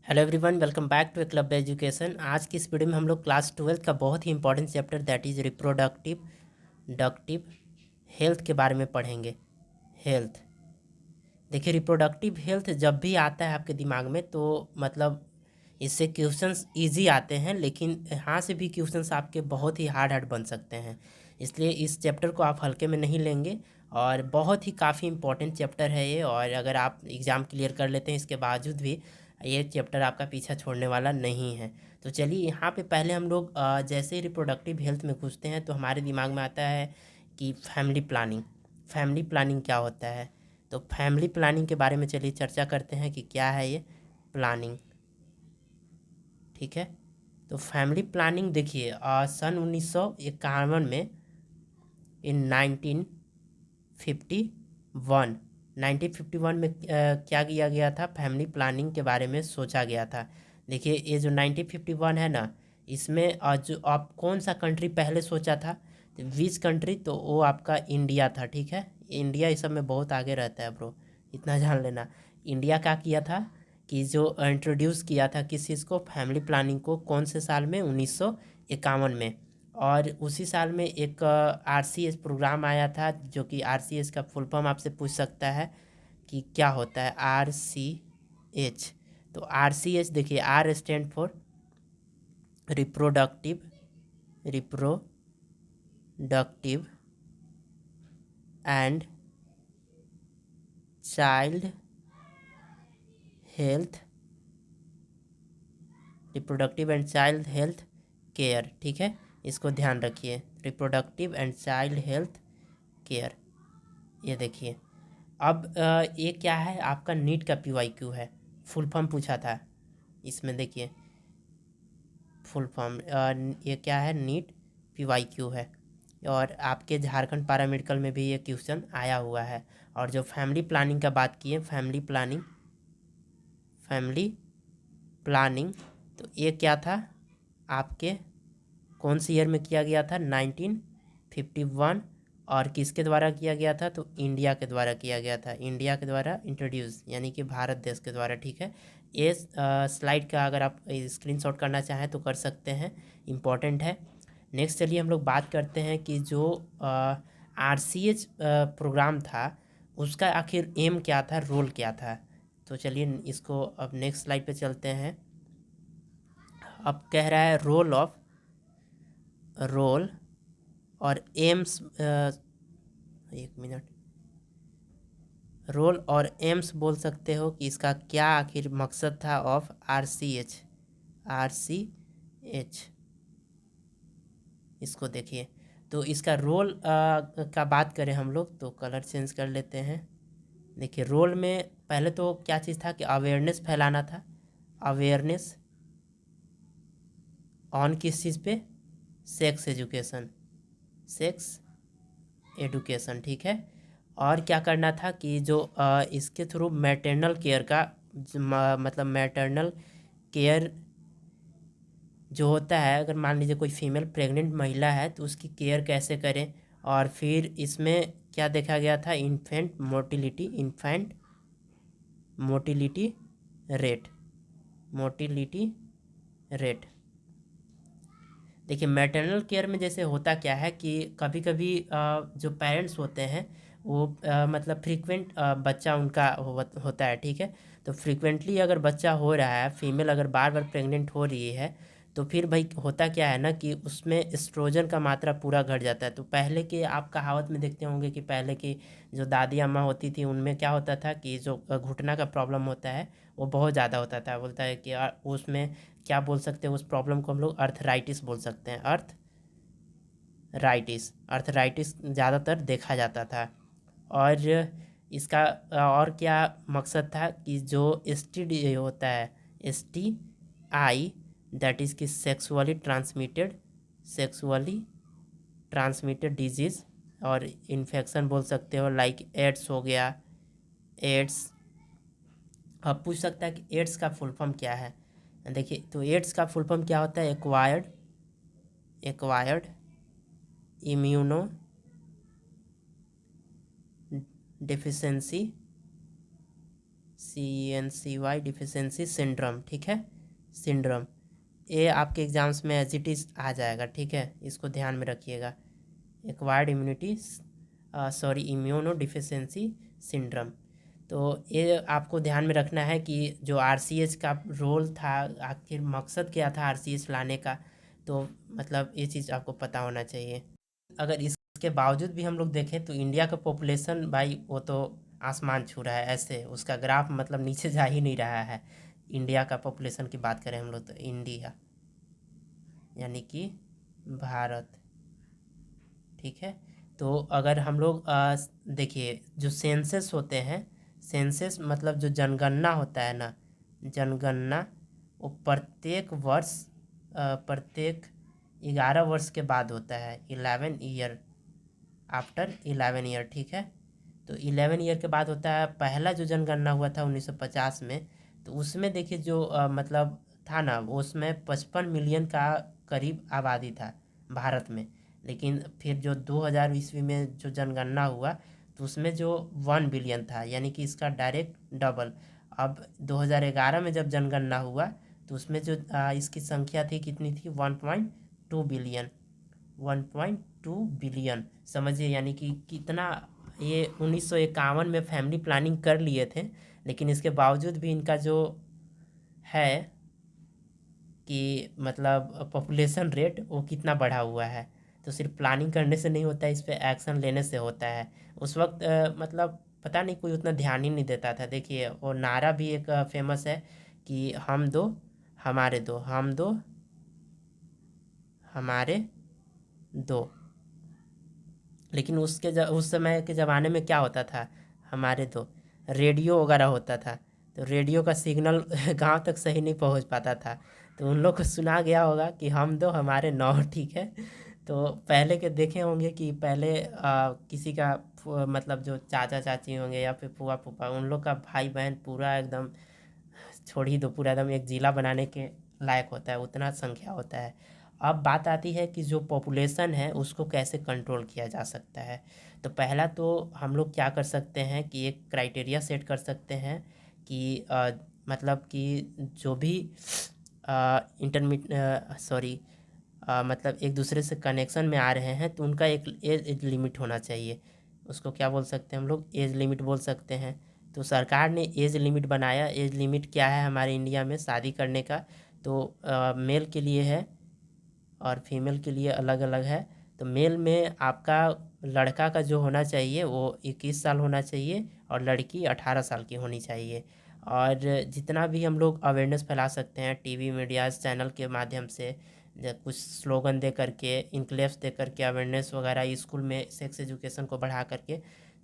Hello everyone, welcome back to club education. आज की इस वीडियो में हम लोग क्लास 12 का बहुत ही important chapter that is reproductive ductive health के बारे में पढ़ेंगे। हेल्थ, देखिए रिप्रोडक्टिव हेल्थ जब भी आता है आपके दिमाग में तो मतलब इससे क्वेश्चंस इजी आते हैं, लेकिन यहाँ से भी क्वेश्चंस आपके बहुत ही हार्ड हार्ड बन सकते हैं। इसलिए इस चैप्टर को आप हल्के में नहीं लेंगे और बहुत ही काफ़ी इंपॉर्टेंट चैप्टर है ये। और अगर आप एग्ज़ाम क्लियर कर लेते हैं इसके बावजूद भी ये चैप्टर आपका पीछा छोड़ने वाला नहीं है। तो चलिए यहाँ पे पहले हम लोग जैसे ही रिप्रोडक्टिव हेल्थ में घुसते हैं तो हमारे दिमाग में आता है कि फैमिली प्लानिंग। फैमिली प्लानिंग क्या होता है? तो फैमिली प्लानिंग के बारे में चलिए चर्चा करते हैं कि क्या है ये प्लानिंग। ठीक है, तो फैमिली प्लानिंग देखिए सन 1951 में, इन 1951 1951 में क्या किया गया था? फैमिली प्लानिंग के बारे में सोचा गया था। देखिए ये जो 1951 है ना, इसमें जो आप कौन सा कंट्री पहले सोचा था, तो विच कंट्री? तो वो आपका इंडिया था। ठीक है, इंडिया इस सब में बहुत आगे रहता है ब्रो, इतना जान लेना। इंडिया क्या किया था कि जो इंट्रोड्यूस किया था किस चीज़ को, फैमिली प्लानिंग को, कौन से साल में? 1951 में। और उसी साल में एक आरसीएस प्रोग्राम आया था, जो कि आरसीएस का फुल फॉर्म आपसे पूछ सकता है कि क्या होता है आरसीएच। तो आरसीएच देखिए, R stand for reproductive reproductive and child health, reproductive and child health care. ठीक है, इसको ध्यान रखिए, reproductive and child health care. ये देखिए, अब ये क्या है आपका नीट का पीवाईक्यू है, फुल फॉर्म पूछा था इसमें। देखिए फुल फॉर्म ये क्या है, नीट पीवाईक्यू है। और आपके झारखंड पैरामेडिकल में भी ये क्वेश्चन आया हुआ है। और जो फैमिली प्लानिंग का बात किए, फैमिली प्लानिंग, तो ये क्या था आपके, कौन सी ईयर में किया गया था? 1951। और किसके द्वारा किया गया था? तो इंडिया के द्वारा किया गया था, इंडिया के द्वारा इंट्रोड्यूस, यानी कि भारत देश के द्वारा। ठीक है, ये स्लाइड का अगर आप स्क्रीनशॉट करना चाहें तो कर सकते हैं, इम्पॉर्टेंट है। नेक्स्ट चलिए हम लोग बात करते हैं कि जो आरसीएच प्रोग्राम था उसका आखिर एम क्या था, रोल क्या था। तो चलिए इसको अब नेक्स्ट स्लाइड पे चलते हैं। अब कह रहा है रोल और एम्स, एक मिनट, रोल और एम्स बोल सकते हो कि इसका क्या आखिर मकसद था ऑफ आर सी एच। इसको देखिए, तो इसका रोल का बात करें हम लोग तो कलर चेंज कर लेते हैं। देखिए रोल में पहले तो क्या चीज़ था कि अवेयरनेस फैलाना था। अवेयरनेस ऑन किस चीज़ पे? Sex education. ठीक है, और क्या करना था कि जो इसके थ्रू मैटरनल केयर का मतलब मैटरनल केयर जो होता है, अगर मान लीजिए कोई फीमेल प्रेग्नेंट महिला है तो उसकी केयर कैसे करें। और फिर इसमें क्या देखा गया था? Infant motility rate, motility rate. देखिए मैटरनल केयर में जैसे होता क्या है कि कभी कभी जो पेरेंट्स होते हैं वो मतलब फ्रीक्वेंट बच्चा उनका होता है। ठीक है, तो फ्रीक्वेंटली अगर बच्चा हो रहा है, फीमेल अगर बार बार प्रेग्नेंट हो रही है, तो फिर भाई होता क्या है ना कि उसमें एस्ट्रोजन का मात्रा पूरा घट जाता है। तो पहले के आप कहावत में देखते होंगे कि पहले की जो दादी अम्मा होती थी उनमें क्या होता था कि जो घुटना का प्रॉब्लम होता है वो बहुत ज़्यादा होता था। बोलता है कि उसमें क्या बोल सकते हैं, उस प्रॉब्लम को हम लोग अर्थराइटिस बोल सकते हैं। अर्थराइटिस ज़्यादातर देखा जाता था। और इसका और क्या मकसद था कि जो एस टी डी होता है, STI, दैट इज़ कि सेक्सुअली ट्रांसमिटेड डिजीज़ और इन्फेक्शन बोल सकते हो, लाइक एड्स हो गया। एड्स, अब पूछ सकता है कि एड्स का फुल फॉर्म क्या है। देखिए तो एड्स का फुल फॉर्म क्या होता है? Acquired immuno deficiency CNCY deficiency syndrome, ठीक है, सिंड्रोम। ये आपके एग्जाम्स में एज इट इज़ आ जाएगा, ठीक है, इसको ध्यान में रखिएगा। Acquired immunity immuno deficiency syndrome. तो ये आपको ध्यान में रखना है कि जो RCH का रोल था, आखिर मकसद क्या था RCH लाने का, तो मतलब ये चीज़ आपको पता होना चाहिए। अगर इसके बावजूद भी हम लोग देखें तो इंडिया का पॉपुलेशन भाई वो तो आसमान छू रहा है, ऐसे उसका ग्राफ मतलब नीचे जा ही नहीं रहा है। इंडिया का पॉपुलेशन की बात करें हम लोग तो इंडिया यानी कि भारत, ठीक है। तो अगर हम लोग देखिए जो सेंसस होते हैं, सेंसस मतलब जो जनगणना होता है ना, जनगणना वो प्रत्येक वर्ष प्रत्येक 11 वर्ष के बाद होता है, 11 ईयर, आफ्टर 11 ईयर, ठीक है। तो 11 ईयर के बाद होता है। पहला जो जनगणना हुआ था 1950 में, तो उसमें देखिए जो मतलब था ना, उसमें 55 मिलियन का करीब आबादी था भारत में। लेकिन फिर जो 2000 ईस्वी में जो जनगणना हुआ तो उसमें जो 1 बिलियन था, यानी कि इसका डायरेक्ट डबल। अब 2011 में जब जनगणना हुआ तो उसमें जो इसकी संख्या थी कितनी थी, 1.2 बिलियन, 1.2 बिलियन, समझिए यानी कि कितना। ये 1951 में फैमिली प्लानिंग कर लिए थे, लेकिन इसके बावजूद भी इनका जो है कि मतलब पॉपुलेशन रेट वो कितना बढ़ा हुआ है। तो सिर्फ प्लानिंग करने से नहीं होता है, इस पे एक्शन लेने से होता है। उस वक्त मतलब पता नहीं कोई उतना ध्यान ही नहीं देता था। देखिए वो नारा भी एक फेमस है कि हम दो हमारे दो, हम दो हमारे दो। लेकिन उस समय के ज़माने में क्या होता था, हमारे तो रेडियो वगैरह होता था, तो रेडियो का सिग्नल गांव तक सही नहीं पहुंच पाता था। तो उन लोग को सुना गया होगा कि हम दो हमारे नौ, ठीक है। तो पहले के देखे होंगे कि पहले किसी का मतलब जो चाचा चाची होंगे या फिर फूफा फूफा, उन लोग का भाई बहन पूरा एकदम छोड़ ही दो, पूरा एकदम एक ज़िला बनाने के लायक होता है, उतना संख्या होता है। अब बात आती है कि जो पॉपुलेशन है उसको कैसे कंट्रोल किया जा सकता है। तो पहला तो हम लोग क्या कर सकते हैं कि एक क्राइटेरिया सेट कर सकते हैं कि मतलब कि जो भी इंटरमीड सॉरी मतलब एक दूसरे से कनेक्शन में आ रहे हैं तो उनका एक एज लिमिट होना चाहिए। उसको क्या बोल सकते हैं हम लोग, एज लिमिट बोल सकते हैं। तो सरकार ने एज लिमिट बनाया। एज लिमिट क्या है हमारे इंडिया में शादी करने का, तो मेल के लिए है और फीमेल के लिए अलग अलग है। तो मेल में आपका लड़का का जो होना चाहिए वो 21 साल होना चाहिए और लड़की 18 साल की होनी चाहिए। और जितना भी हम लोग अवेयरनेस फैला सकते हैं टीवी मीडियाज़ चैनल के माध्यम से, कुछ स्लोगन दे करके, इनक्लेव्स दे करके, अवेयरनेस वगैरह स्कूल में सेक्स एजुकेशन को बढ़ा करके,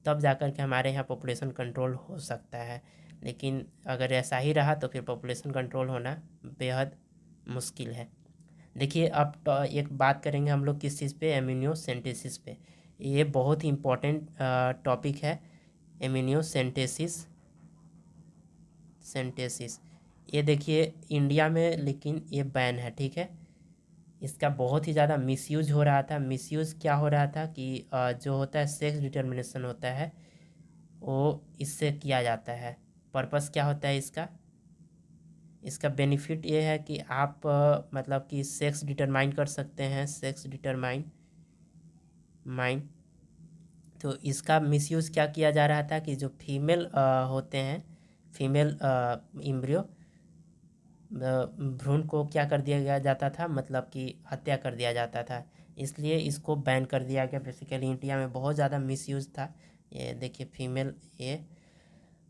तब जा कर के हमारे यहाँ पॉपुलेशन कंट्रोल हो सकता है। लेकिन अगर ऐसा ही रहा तो फिर पॉपुलेशन कंट्रोल होना बेहद मुश्किल है। देखिए अब एक बात करेंगे हम लोग किस चीज़ पे, एमिनियोसेंटेसिस पे। ये बहुत ही इम्पोर्टेंट टॉपिक है, एमिनियोसेंटेसिस सेंटेसिस। ये देखिए इंडिया में लेकिन ये बैन है, ठीक है। इसका बहुत ही ज़्यादा मिसयूज हो रहा था। मिसयूज क्या हो रहा था कि जो होता है सेक्स डिटर्मिनेशन होता है वो इससे किया जाता है। पर्पस क्या होता है इसका, इसका बेनिफिट ये है कि आप मतलब कि सेक्स डिटरमाइन कर सकते हैं, सेक्स डिटरमाइन माइन। तो इसका मिसयूज़ क्या किया जा रहा था कि जो फीमेल होते हैं, फीमेल एम्ब्रियो भ्रूण को क्या कर दिया गया जाता था, मतलब कि हत्या कर दिया जाता था। इसलिए इसको बैन कर दिया गया। बेसिकली इंडिया में बहुत ज़्यादा मिसयूज़ था। ये देखिए फीमेल ये।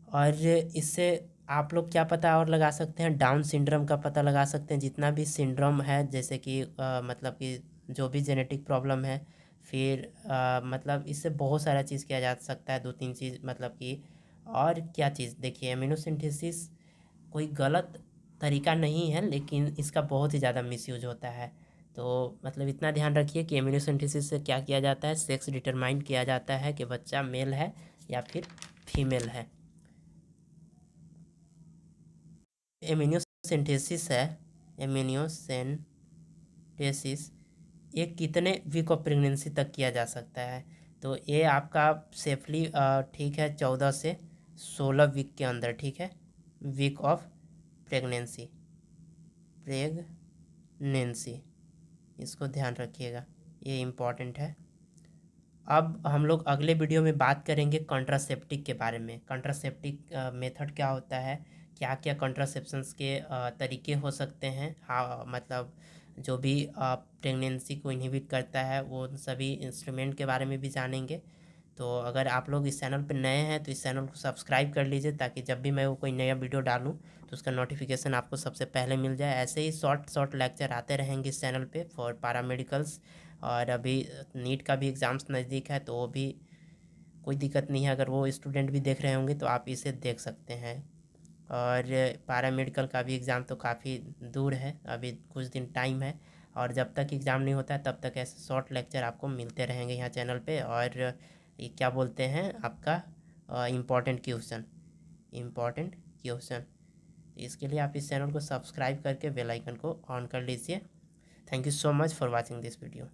और इससे आप लोग क्या पता और लगा सकते हैं, डाउन सिंड्रोम का पता लगा सकते हैं। जितना भी सिंड्रोम है जैसे कि मतलब कि जो भी जेनेटिक प्रॉब्लम है, फिर मतलब इससे बहुत सारा चीज़ किया जा सकता है। 2-3 चीज़ मतलब कि, और क्या चीज़ देखिए, एमिनोसिंथेसिस कोई गलत तरीका नहीं है, लेकिन इसका बहुत ही ज़्यादा मिसयूज होता है। तो मतलब इतना ध्यान रखिए कि एमिनोसेंटेसिस से क्या किया जाता है, सेक्स डिटरमाइन किया जाता है कि बच्चा मेल है या फिर फीमेल है। एमिनियोसेंटेसिस है, एमिनियोसेंटेसिस ये कितने वीक ऑफ प्रेगनेंसी तक किया जा सकता है। तो ये आपका सेफली ठीक है 14 से 16 वीक के अंदर, ठीक है। वीक ऑफ प्रेगनेंसी, इसको ध्यान रखिएगा, ये इम्पॉर्टेंट है। अब हम लोग अगले वीडियो में बात करेंगे कॉन्ट्रासेप्टिक के बारे में। कॉन्ट्रासेप्टिक मेथड क्या होता है, क्या क्या कॉन्ट्रासेप्शंस के तरीके हो सकते हैं, हाँ मतलब जो भी प्रेगनेंसी को इनहिबिट करता है वो सभी इंस्ट्रूमेंट के बारे में भी जानेंगे। तो अगर आप लोग इस चैनल पर नए हैं तो इस चैनल को सब्सक्राइब कर लीजिए, ताकि जब भी मैं वो कोई नया वीडियो डालूँ तो उसका नोटिफिकेशन आपको सबसे पहले मिल जाए। ऐसे ही शॉर्ट लेक्चर आते रहेंगे इस चैनल पे फॉर पैरामेडिकल्स। और अभी नीट का भी एग्ज़ाम्स नज़दीक है, तो वो भी कोई दिक्कत नहीं है, अगर वो स्टूडेंट भी देख रहे होंगे तो आप इसे देख सकते हैं। और पैरामेडिकल का भी एग्ज़ाम तो काफ़ी दूर है, अभी कुछ दिन टाइम है, और जब तक एग्ज़ाम नहीं होता है तब तक ऐसे शॉर्ट लेक्चर आपको मिलते रहेंगे यहाँ चैनल पे। और ये क्या बोलते हैं आपका इम्पॉर्टेंट क्वेश्चन, इसके लिए आप इस चैनल को सब्सक्राइब करके बेल आइकन को ऑन कर लीजिए। Thank you so much for watching this video.